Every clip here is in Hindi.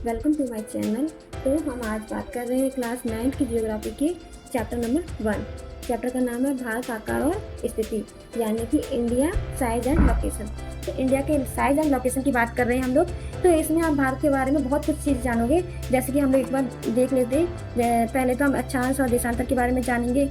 Welcome to my channel. तो हम आज बात कर रहे हैं क्लास 9 की जियोग्राफी के चैप्टर नंबर 1। चैप्टर का नाम है भारत आकार और स्थिति, यानी कि इंडिया साइज एंड लोकेशन। तो इंडिया के साइज एंड लोकेशन की बात कर रहे हैं हम लोग। तो इसमें आप भारत के बारे में बहुत कुछ चीज़ जानोगे, जैसे कि हम लोग एक बार देख लेते हैं। पहले तो हम अक्षांश और देशांतर के बारे में जानेंगे,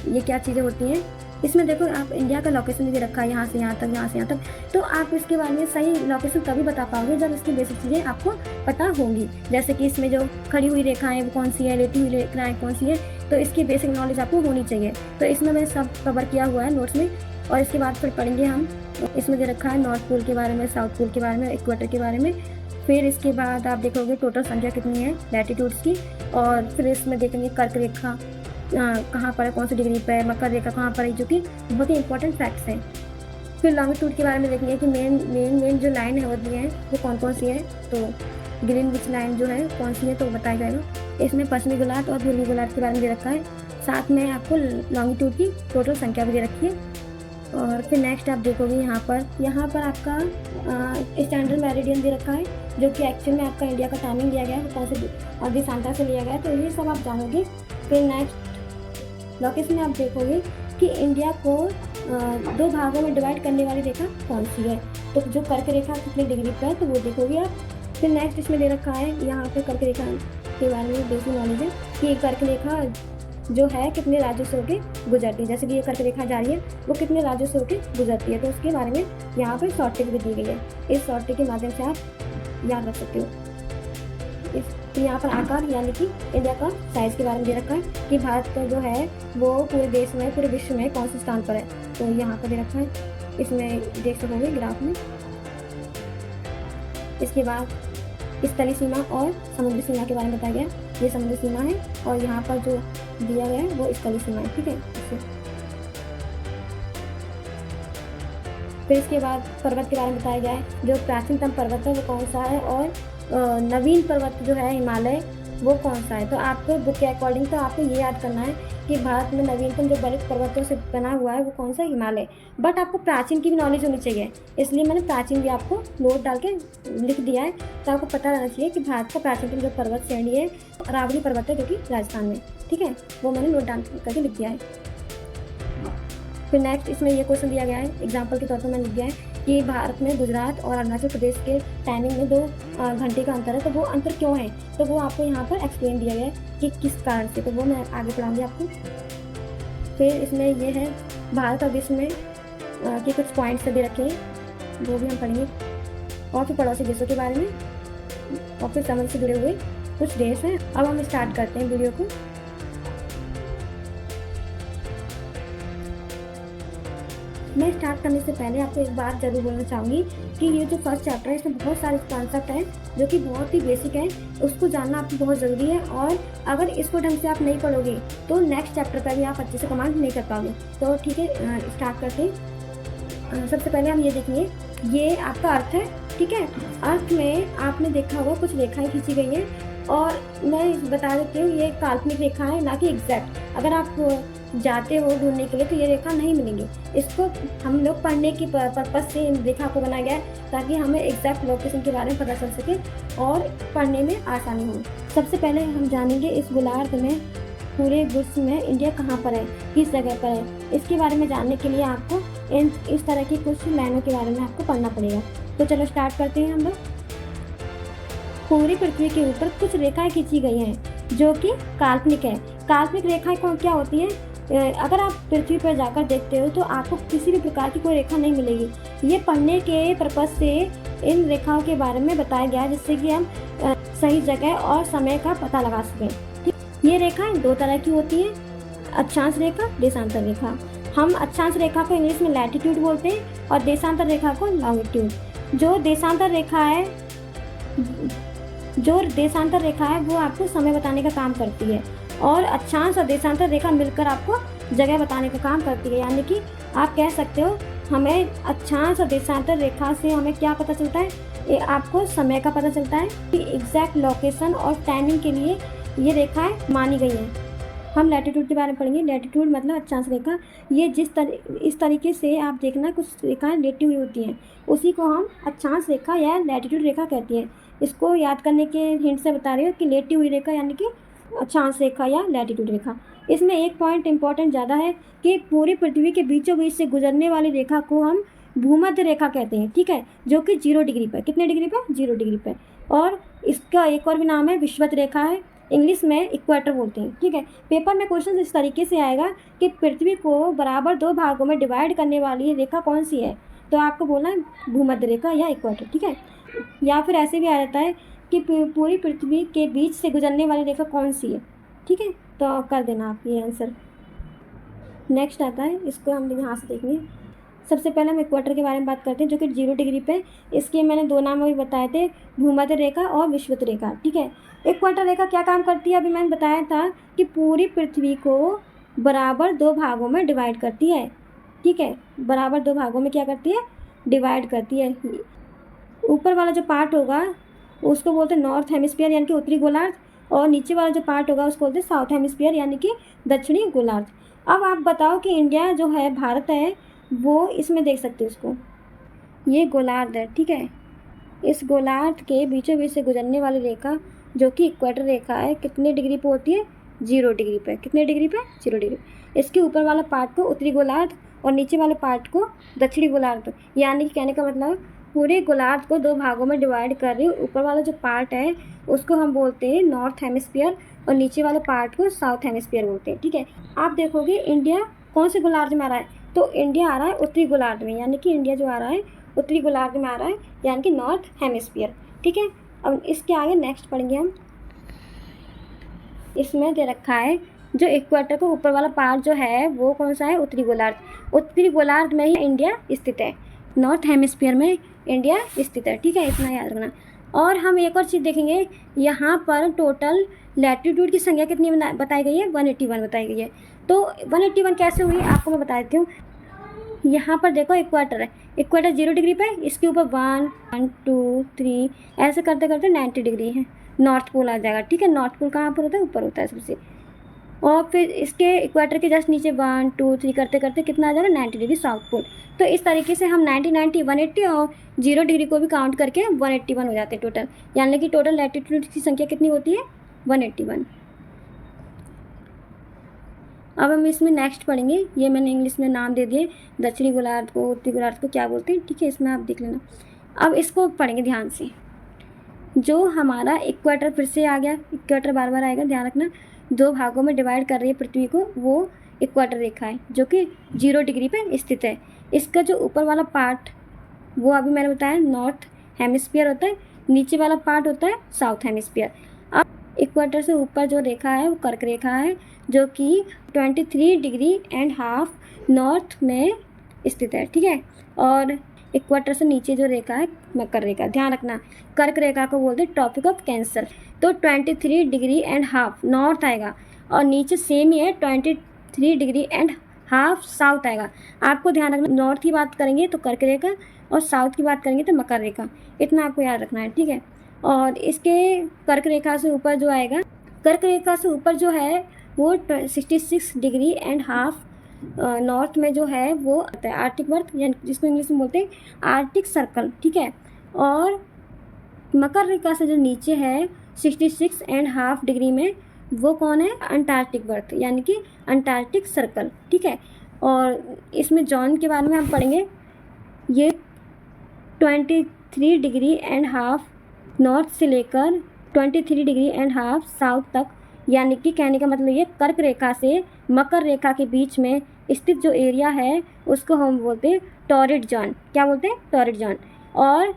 ये क्या चीज़ें होती हैं। इसमें देखो, आप इंडिया का लोकेशन भी रखा है, यहाँ से यहाँ तक, यहाँ से यहाँ तक। तो आप इसके बारे में सही लोकेशन तभी बता पाओगे जब इसकी बेसिक चीज़ें आपको पता होंगी। जैसे कि इसमें जो खड़ी हुई रेखाएं वो कौन सी है, लेटी हुई रेखाएं कौन सी है, तो इसकी बेसिक नॉलेज आपको होनी चाहिए। तो इसमें मैंने सब कवर किया हुआ है नोट्स में। और इसके बाद फिर पढ़ेंगे हम, इसमें दे रखा है नॉर्थ पोल के बारे में, साउथ पोल के बारे में, इक्वेटर के बारे में। फिर इसके बाद आप देखोगे टोटल संख्या कितनी है लैटिट्यूड्स की। और फिर इसमें देखेंगे कर्क रेखा कहाँ पर है, कौन सी डिग्री पर है, मकर रेखा कहाँ पर है, जो कि बहुत ही इंपॉर्टेंट फैक्ट्स हैं। फिर लॉन्गिट्यूड के बारे में देखेंगे कि मेन जो लाइन है होती है वो कौन कौन सी है। तो ग्रीनविच लाइन जो है कौन सी है तो बताया जाएगा। इसमें पश्चिमी गोलार्ध और पूर्वी गोलार्ध के बारे में दे रखा है। साथ में आपको लॉन्गिट्यूड की टोटल संख्या भी दे रखी है। और फिर नेक्स्ट आप देखोगे यहाँ पर आपका स्टैंडर्ड मेरिडियन दे रखा है, जो कि एक्चुअल में आपका इंडिया का टाइमिंग दिया गया है, कौन से और देशांतर से लिया गया है। तो ये सब आप जानोगे। फिर नेक्स्ट लोकेशन में आप देखोगे कि इंडिया को दो भागों में डिवाइड करने वाली रेखा कौन सी है। तो जो कर्क रेखा कितने डिग्री पर है तो वो देखोगे आप। फिर नेक्स्ट इसमें दे रखा है, यहाँ पे कर्क रेखा के बारे में बेसिक नॉलेज है कि कर्क रेखा जो है कितने राज्यों से होकर गुजरती है। जैसे कि ये कर्क रेखा जा रही है, वो कितने राज्यों से होकर गुजरती है, तो उसके बारे में यहाँ पर शॉर्ट ट्रिक भी दी गई है। इस शॉर्ट ट्रिक के माध्यम से आप याद रख सकते हो। तो यहाँ पर आकार यानी कि इंडिया का साइज़ के बारे में दे रखा है कि भारत का जो है वो पूरे देश में, पूरे विश्व में कौन से स्थान पर है, तो यहाँ पर दे रखा है। इसमें देख सकोगे ग्राफ में। इसके बाद स्थलीय सीमा और समुद्री सीमा के बारे में बताया गया। ये समुद्री सीमा है और यहाँ पर जो दिया गया है वो स्थलीय सीमा है, ठीक है। फिर इसके बाद पर्वत के बारे में बताया गया है। जो प्राचीनतम पर्वत है वो कौन सा है, और नवीन पर्वत जो है हिमालय वो कौन सा है। तो आपको बुक के अकॉर्डिंग तो आपको ये याद करना है कि भारत में नवीनतम जो बलित पर्वतों से बना हुआ है वो कौन सा है, हिमालय। बट आपको प्राचीन की भी नॉलेज होनी चाहिए, इसलिए मैंने प्राचीन भी आपको नोट डाल के लिख दिया है। तो आपको पता रहना चाहिए कि भारत का प्राचीनतम जो पर्वत श्रेणी है अरावली पर्वत है, जो कि राजस्थान में, ठीक है। वो मैंने नोट डाल करके लिख दिया है। फिर नेक्स्ट इसमें ये क्वेश्चन दिया गया है, एग्जाम्पल के तौर पर मैंने लिख दिया है कि भारत में गुजरात और अरुणाचल प्रदेश के टाइमिंग में 2 घंटे का अंतर है, तो वो अंतर क्यों है, तो वो आपको यहाँ पर एक्सप्लेन दिया गया है कि किस कारण से। तो वो मैं आगे पढ़ाऊँगी आपको। फिर इसमें ये है भारत और विश्व में के कुछ पॉइंट्स दे रखे हैं, वो भी हम पढ़ेंगे। और फिर पड़ोसी देशों के बारे में, और फिर समुद्र से जुड़े हुए कुछ देश हैं। अब हम स्टार्ट करते हैं वीडियो को। मैं स्टार्ट करने से पहले आपको एक बात जरूर बोलना चाहूँगी कि ये जो फर्स्ट चैप्टर है इसमें बहुत सारे कॉन्सेप्ट हैं जो कि बहुत ही बेसिक है, उसको जानना आपको बहुत ज़रूरी है। और अगर इसको ढंग से आप नहीं पढ़ोगे तो नेक्स्ट चैप्टर पर भी आप अच्छे से कमांड नहीं कर पाओगे। तो ठीक है, स्टार्ट करते हैं। सबसे पहले हम ये देखेंगे, ये आपका अर्थ है, ठीक है। अर्थ में आपने देखा होगा कुछ रेखाएँ खींची गई हैं, और मैं बता देती हूँ ये काल्पनिक रेखा है, ना कि एग्जैक्ट। अगर आप जाते हो ढूंढने के लिए तो ये रेखा नहीं मिलेंगी। इसको हम लोग पढ़ने की पर्पज़ से इन रेखा को बनाया गया है, ताकि हमें एग्जैक्ट लोकेशन के बारे में पता चल सके और पढ़ने में आसानी हो। सबसे पहले हम जानेंगे इस गोलार्ध में, पूरे विश्व में इंडिया कहाँ पर है, किस जगह पर है। इसके बारे में जानने के लिए आपको इस तरह की कुछ लाइनों के बारे में आपको पढ़ना पड़ेगा। तो चलो स्टार्ट करते हैं हम लोग। पूरी पृथ्वी के ऊपर कुछ रेखाएं खींची गई हैं जो कि काल्पनिक है। काल्पनिक रेखाएं क्या होती हैं, अगर आप पृथ्वी पर जाकर देखते हो तो आपको किसी भी प्रकार की कोई रेखा नहीं मिलेगी। ये पढ़ने के पर्पज़ से इन रेखाओं के बारे में बताया गया है, जिससे कि हम सही जगह और समय का पता लगा सकें। ये रेखाएं 2 तरह की होती हैं, अक्षांश रेखा, देशांतर रेखा। हम अक्षांश रेखा को इंग्लिश में लैटिट्यूड बोलते हैं और देशांतर रेखा को लॉन्गिट्यूड। जो देशांतर रेखा है वो आपको समय बताने का काम करती है, और अक्षांश और देशांतर रेखा मिलकर आपको जगह बताने का काम करती है। यानी कि आप कह सकते हो हमें अक्षांश और देशांतर रेखा से हमें क्या पता चलता है, ये आपको समय का पता चलता है कि एग्जैक्ट लोकेशन और टाइमिंग के लिए ये रेखाएं मानी गई हैं। हम लैटिट्यूड के बारे में पढ़ेंगे। लैटिट्यूड मतलब अक्षांश रेखा। ये इस तरीके से आप देखना कुछ रेखाएं लेटी हुई होती हैं, उसी को हम अक्षांश रेखा या लैटिट्यूड रेखा कहती हैं। इसको याद करने के हिंट से बता रही हूँ कि लेटी हुई रेखा यानी कि अक्षांश रेखा या लैटिट्यूड रेखा। इसमें एक पॉइंट इंपॉर्टेंट ज़्यादा है कि पूरी पृथ्वी के बीचों बीच से गुजरने वाली रेखा को हम भूमध्य रेखा कहते हैं, ठीक है, जो कि 0 डिग्री पर, कितने डिग्री पर, 0 डिग्री पर। और इसका एक और भी नाम है विषुवत रेखा है, इंग्लिश में इक्वेटर बोलते हैं, ठीक है। पेपर में क्वेश्चन इस तरीके से आएगा कि पृथ्वी को बराबर 2 भागों में डिवाइड करने वाली रेखा कौन सी है, तो आपको बोलना है भूमध्य रेखा या इक्वेटर, ठीक है। या फिर ऐसे भी आ जाता है कि पूरी पृथ्वी के बीच से गुजरने वाली रेखा कौन सी है, ठीक है। तो कर देना आप ये आंसर। नेक्स्ट आता है, इसको हम यहाँ से देखेंगे। सबसे पहले हम इक्वेटर के बारे में बात करते हैं, जो कि 0 डिग्री पे। इसके मैंने 2 नाम अभी बताए थे, भूमध्य रेखा और विषुवत रेखा, ठीक है। इक्वेटर रेखा क्या काम करती है, अभी मैंने बताया था कि पूरी पृथ्वी को बराबर 2 भागों में डिवाइड करती है, ठीक है। बराबर 2 भागों में क्या करती है, डिवाइड करती है। ऊपर वाला जो पार्ट होगा उसको बोलते हैं नॉर्थ हेमिस्फीयर यानी कि उत्तरी गोलार्ध, और नीचे वाला जो पार्ट होगा उसको बोलते हैं साउथ हेमिस्फीयर यानी कि दक्षिणी गोलार्ध। अब आप बताओ कि इंडिया जो है, भारत है, वो इसमें देख सकते हो उसको, ये गोलार्ध है, ठीक है। इस गोलार्ध के बीचों बीच से गुजरने वाली रेखा जो कि इक्वेटर रेखा है, कितने डिग्री पे होती है, 0 डिग्री पे। कितने डिग्री पे, 0 डिग्री। इसके ऊपर वाला पार्ट को उत्तरी गोलार्ध और नीचे वाले पार्ट को दक्षिणी गोलार्ध, यानी कि कहने का मतलब पूरे गोलार्ध को 2 भागों में डिवाइड कर रही हूँ। ऊपर वाला जो पार्ट है उसको हम बोलते हैं नॉर्थ हेमिस्फीयर और नीचे वाले पार्ट को साउथ हेमिस्फीयर बोलते हैं, ठीक है। आप देखोगे इंडिया कौन से गोलार्ध में आ रहा है, तो इंडिया आ रहा है उत्तरी गोलार्ध में, यानी कि इंडिया जो आ रहा है उत्तरी गोलार्ध में आ रहा है, यानी कि नॉर्थ हेमिस्फीयर, ठीक है। अब इसके आगे नेक्स्ट पढ़ेंगे हम। इसमें दे रखा है जो इक्वेटर का ऊपर वाला पार्ट जो है वो कौन सा है, उत्तरी गोलार्ध। उत्तरी गोलार्ध में ही इंडिया स्थित है, नॉर्थ हेमिस्फीयर में इंडिया स्थित है, ठीक है, इतना याद रखना। और हम एक और चीज़ देखेंगे, यहाँ पर टोटल लैटिट्यूड की संख्या कितनी बताई गई है, 181 बताई गई है। तो 181 कैसे हुई आपको मैं बता देती हूँ। यहाँ पर देखो इक्वेटर है, इक्वेटर 0 डिग्री पे, इसके ऊपर 1 2 3 ऐसे करते करते 90 डिग्री है, नॉर्थ पोल आ जाएगा, ठीक है। नॉर्थ पोल कहाँ पर होता है, ऊपर होता है सबसे। और फिर इसके इक्वेटर के जस्ट नीचे 1 2 3 करते करते कितना आ जाएगा, 90 डिग्री साउथ पोल। तो इस तरीके से हम 90 90 180 और 0 डिग्री को भी काउंट करके 181 हो जाते हैं टोटल, यानी कि टोटल लैटिट्यूड की संख्या कितनी होती है, 181। अब हम इसमें नेक्स्ट पढ़ेंगे, ये मैंने इंग्लिश में नाम दे दिए, दक्षिणी गोलार्ध को, उत्तरी गोलार्ध को क्या बोलते हैं, ठीक है, इसमें आप देख लेना। अब इसको पढ़ेंगे ध्यान से। जो हमारा इक्वेटर फिर से आ गया, इक्वेटर बार बार आएगा, ध्यान रखना। 2 भागों में डिवाइड कर रही है पृथ्वी को, वो इक्वेटर रेखा है जो कि 0 डिग्री पे स्थित है। इसका जो ऊपर वाला पार्ट वो अभी मैंने बताया नॉर्थ हेमिस्फीयर होता है, नीचे वाला पार्ट होता है साउथ हेमिस्फीयर। अब इक्वेटर से ऊपर जो रेखा है वो कर्क रेखा है जो कि 23 डिग्री एंड हाफ नॉर्थ में स्थित है, ठीक है। और इक्वेटर से नीचे जो रेखा है मकर रेखा, ध्यान रखना, कर्क रेखा को बोलते हैं ट्रॉपिक ऑफ कैंसर। तो 23 डिग्री एंड हाफ नॉर्थ आएगा और नीचे सेम ही है 23 डिग्री एंड हाफ साउथ आएगा। आपको ध्यान रखना, नॉर्थ की बात करेंगे तो कर्क रेखा और साउथ की बात करेंगे तो मकर रेखा, इतना आपको याद रखना है, ठीक है। और इसके कर्क रेखा से ऊपर जो आएगा, कर्क रेखा से ऊपर जो है वो 66 डिग्री एंड हाफ नॉर्थ में जो है वो आता है आर्टिक वर्त, यानी जिसको इंग्लिश में बोलते हैं आर्टिक सर्कल, ठीक है। और मकर रेखा से जो नीचे है 66 एंड हाफ डिग्री में वो कौन है, अंटार्कटिक वर्त, यानी कि अंटार्कटिक सर्कल, ठीक है। और इसमें जॉन के बारे में हम पढ़ेंगे, ये 23 डिग्री एंड हाफ नॉर्थ से लेकर 23 डिग्री एंड हाफ साउथ तक, यानी कि कहने का मतलब ये कर्क रेखा से मकर रेखा के बीच में स्थित जो एरिया है उसको हम बोलते हैं टॉरिड जोन, क्या बोलते हैं, टॉरिड जोन। और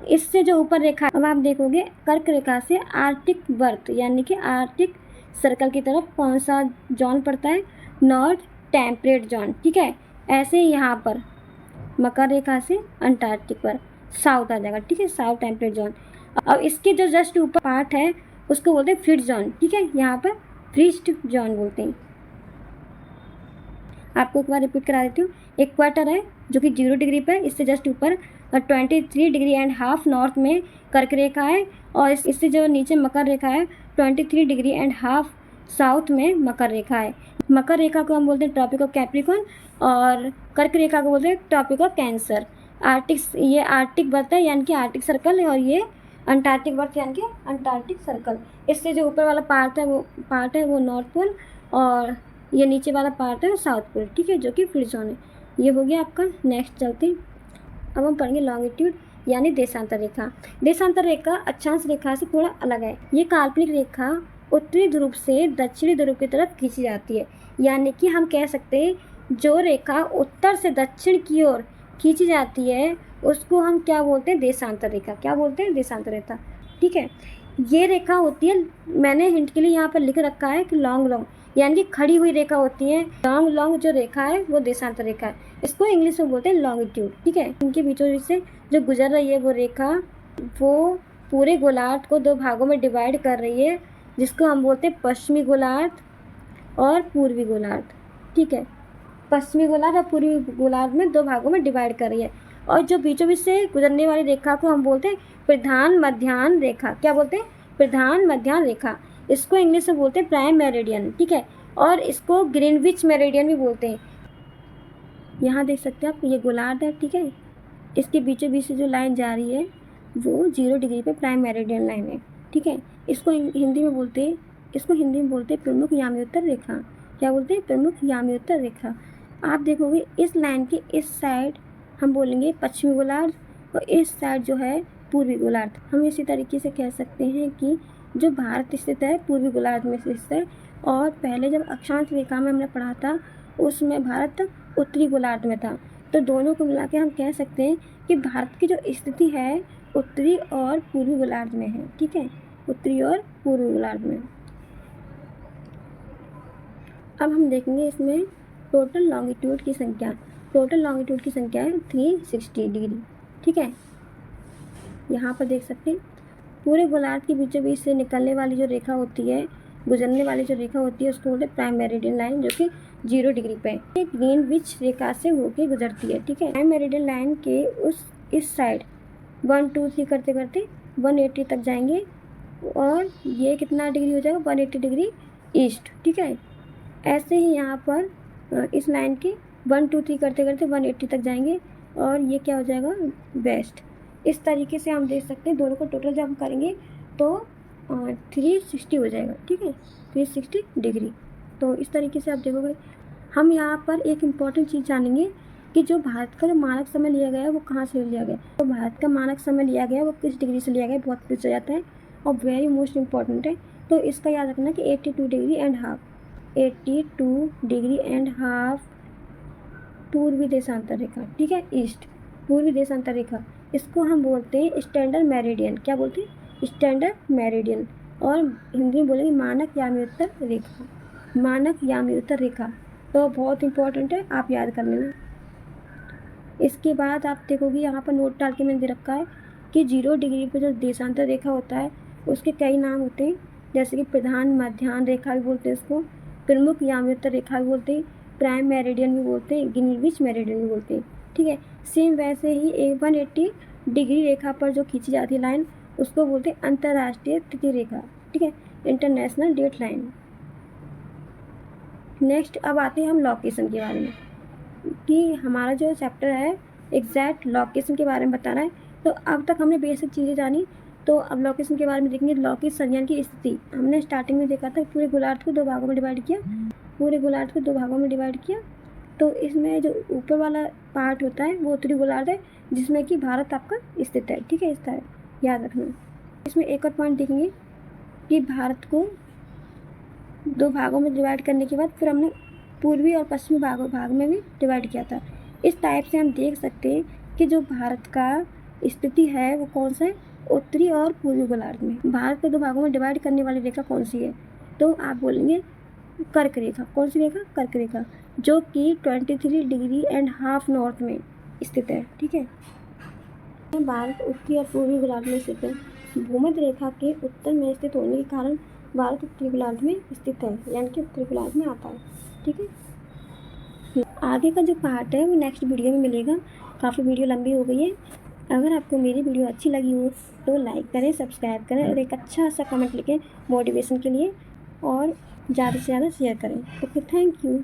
इससे जो ऊपर रेखा, अब आप देखोगे कर्क रेखा से आर्टिक वर्त यानी कि आर्टिक सर्कल की तरफ कौन सा जोन पड़ता है, नॉर्थ टेम्परेट जोन, ठीक है। ऐसे ही यहाँ पर मकर रेखा से अंटार्कटिक पर साउथ आ जाएगा, ठीक है, साउथ टेम्परेट जोन। अब इसके जो जस्ट ऊपर पार्ट है उसको बोलते हैं फ्रीज जोन, ठीक है, यहाँ पर फ्रीज्ड जोन बोलते हैं। आपको एक बार रिपीट करा देती हूँ, इक्वेटर है जो कि 0 डिग्री पे, इससे जस्ट ऊपर 23 डिग्री एंड हाफ नॉर्थ में कर्क रेखा है, और इससे जो नीचे मकर रेखा है 23 डिग्री एंड हाफ साउथ में मकर रेखा है। मकर रेखा को हम बोलते हैं ट्रॉपिक ऑफ कैप्रिकॉर्न और कर्क रेखा को बोलते हैं ट्रॉपिक ऑफ कैंसर। ये आर्टिक वर्त है यानी कि आर्टिक सर्कल है, और ये अंटार्कटिक वर्त यानी कि अंटार्कटिक सर्कल। इससे जो ऊपर वाला पार्ट है वो नॉर्थ पोल, और ये नीचे वाला पार्ट है साउथ पोल, ठीक है, जो कि फ्री जोन है। ये हो गया आपका। नेक्स्ट चलते हैं, अब हम पढ़ेंगे लॉन्गिट्यूड यानी देशांतर रेखा। देशांतर रेखा अक्षांश रेखा से थोड़ा अलग है। ये काल्पनिक रेखा उत्तरी ध्रुव से दक्षिणी ध्रुव की तरफ खींची जाती है, यानी कि हम कह सकते हैं जो रेखा उत्तर से दक्षिण की ओर खींची जाती है उसको हम क्या बोलते हैं, देशांतर रेखा। क्या बोलते हैं, देशांतर रेखा, ठीक है। ये रेखा होती है, मैंने हिंट के लिए यहाँ पर लिख रखा है कि लॉन्ग यानी कि खड़ी हुई रेखा होती है। लॉन्ग जो रेखा है वो देशांतर रेखा है, इसको इंग्लिश में बोलते हैं लॉन्गिट्यूड, ठीक है। इनके बीचों बीच से जो गुजर रही है वो रेखा, वो पूरे गोलार्ध को दो भागों में डिवाइड कर रही है, जिसको हम बोलते हैं पश्चिमी गोलार्ध और पूर्वी गोलार्ध, ठीक है। पश्चिमी गोलार्ध और पूर्वी गोलार्ध में दो भागों में डिवाइड कर रही है। और जो बीचों बीच से गुजरने वाली रेखा को हम बोलते हैं प्रधान मध्याह्न रेखा। क्या बोलते हैं, प्रधान मध्याह्न रेखा। इसको इंग्लिश में बोलते हैं प्राइम मेरिडियन, ठीक है, और इसको ग्रीनविच मेरिडियन भी बोलते हैं। यहाँ देख सकते हैं आप, ये गोलार्ध है, ठीक है। इसके बीचों बीच से जो लाइन जा रही है वो 0 डिग्री पे प्राइम मेरिडियन लाइन है, ठीक है। इसको हिंदी में बोलते हैं प्रमुख याम्योत्तर रेखा। क्या बोलते हैं, प्रमुख याम्योत्तर रेखा। आप देखोगे इस लाइन के इस साइड हम बोलेंगे पश्चिमी गोलार्ध, और इस साइड जो है पूर्वी गोलार्ध। हम इसी तरीके से कह सकते हैं कि जो भारत स्थित है पूर्वी गोलार्ध में स्थित है, और पहले जब अक्षांश रेखा में हमने पढ़ा था उसमें भारत उत्तरी गोलार्ध में था। तो दोनों को मिला के हम कह सकते हैं कि भारत की जो स्थिति है उत्तरी और पूर्वी गोलार्ध में है, ठीक है, उत्तरी और पूर्वी गोलार्ध में। अब हम देखेंगे इसमें टोटल लॉन्गिट्यूड की संख्या। टोटल लॉन्गिट्यूड की संख्या है 360 डिग्री, ठीक है। यहाँ पर देख सकते हैं पूरे गोलार्ध के बीचों बीच से निकलने वाली जो रेखा होती है, गुजरने वाली जो रेखा होती है उसको बोलते हैं प्राइम मेरिडियन लाइन, जो कि 0 डिग्री पे है। ग्रीनविच रेखा से होके गुजरती है, ठीक है। प्राइम मेरिडियन लाइन के इस साइड 1 2 3 करते करते 180 तक जाएंगे, और ये कितना डिग्री हो जाएगा, 180 डिग्री ईस्ट, ठीक है। ऐसे ही यहाँ पर इस लाइन के 1 2 3 करते करते 180 तक जाएंगे, और ये क्या हो जाएगा, वेस्ट। इस तरीके से हम देख सकते हैं दोनों को टोटल जब हम करेंगे तो 360 हो जाएगा, ठीक है, 360 डिग्री। तो इस तरीके से आप देखोगे। हम यहाँ पर एक इम्पॉर्टेंट चीज़ जानेंगे कि जो भारत का जो मानक समय लिया गया है वो कहाँ से लिया गया है। तो भारत का मानक समय लिया गया है वो किस डिग्री से लिया गया है, बहुत पूछा जाता है और वेरी मोस्ट इम्पॉर्टेंट है। तो इसका याद रखना कि 82 degree and half, 82 degree and half पूर्वी देशांतर रेखा, ठीक है, ईस्ट पूर्वी देशांतर रेखा। इसको हम बोलते हैं स्टैंडर्ड मेरिडियन। क्या बोलते हैं, स्टैंडर्ड मेरिडियन, और हिंदी में बोलेंगे मानक याम्योत्तर रेखा, मानक याम्योत्तर रेखा। तो बहुत इंपॉर्टेंट है, आप याद कर लेना। इसके बाद आप देखोगे यहाँ पर नोट डाल के मैंने दे रखा है कि 0 डिग्री पर जो देशांतर रेखा होता है उसके कई नाम होते हैं, जैसे कि प्रधान मध्याह्न रेखा भी बोलते हैं इसको, प्रमुख याम्योत्तर रेखा भी बोलते हैं, प्राइम मेरिडियन भी बोलते हैं, ग्रीनविच मेरिडियन भी बोलते हैं, ठीक है। सेम वैसे ही 180 डिग्री रेखा पर जो खींची जाती है लाइन उसको बोलते हैं अंतर्राष्ट्रीय तिथि रेखा, ठीक है, इंटरनेशनल डेट लाइन। नेक्स्ट अब आते हैं हम लोकेशन के बारे में, कि हमारा जो चैप्टर है एग्जैक्ट लोकेशन के बारे में बता रहा है। तो अब तक हमने बेसिक चीज़ें जानी, तो अब लोकेशन के बारे में देखेंगे। लोकेशन यानी कि स्थिति, हमने स्टार्टिंग में देखा था पूरे गोलार्ध को 2 भागों में डिवाइड किया, पूरे गोलार्ध को 2 भागों में डिवाइड किया। तो इसमें जो ऊपर वाला पार्ट होता है वो उत्तरी गोलार्ध है, जिसमें कि भारत आपका स्थित है, ठीक है, इस तरह याद रखना। इसमें एक और पॉइंट देखेंगे कि भारत को 2 भागों में डिवाइड करने के बाद फिर हमने पूर्वी और पश्चिमी भाग में भी डिवाइड किया था। इस टाइप से हम देख सकते हैं कि जो भारत का स्थिति है वो कौन सा है, उत्तरी और पूर्वी गोलार्ध में। भारत को 2 भागों में डिवाइड करने वाली रेखा कौन सी है, तो आप बोलेंगे कर्क रेखा। कौन सी रेखा, कर्क रेखा, जो कि 23 डिग्री एंड हाफ नॉर्थ में स्थित है, ठीक है। भारत उत्तरी और पूर्वी गोलार्ध में स्थित है। भूमध्य रेखा के उत्तर में स्थित होने के कारण भारत उत्तरी गोलार्ध में स्थित है, यानी कि उत्तरी गोलार्ध में आता है, ठीक है। आगे का जो पार्ट है वो नेक्स्ट वीडियो में मिलेगा। काफ़ी वीडियो लंबी हो गई है। अगर आपको मेरी वीडियो अच्छी लगी हो तो लाइक करें, सब्सक्राइब करें और एक अच्छा सा कमेंट लिखें मोटिवेशन के लिए। और ज़्यादा से ज़्यादा शेयर करें। Okay, thank you.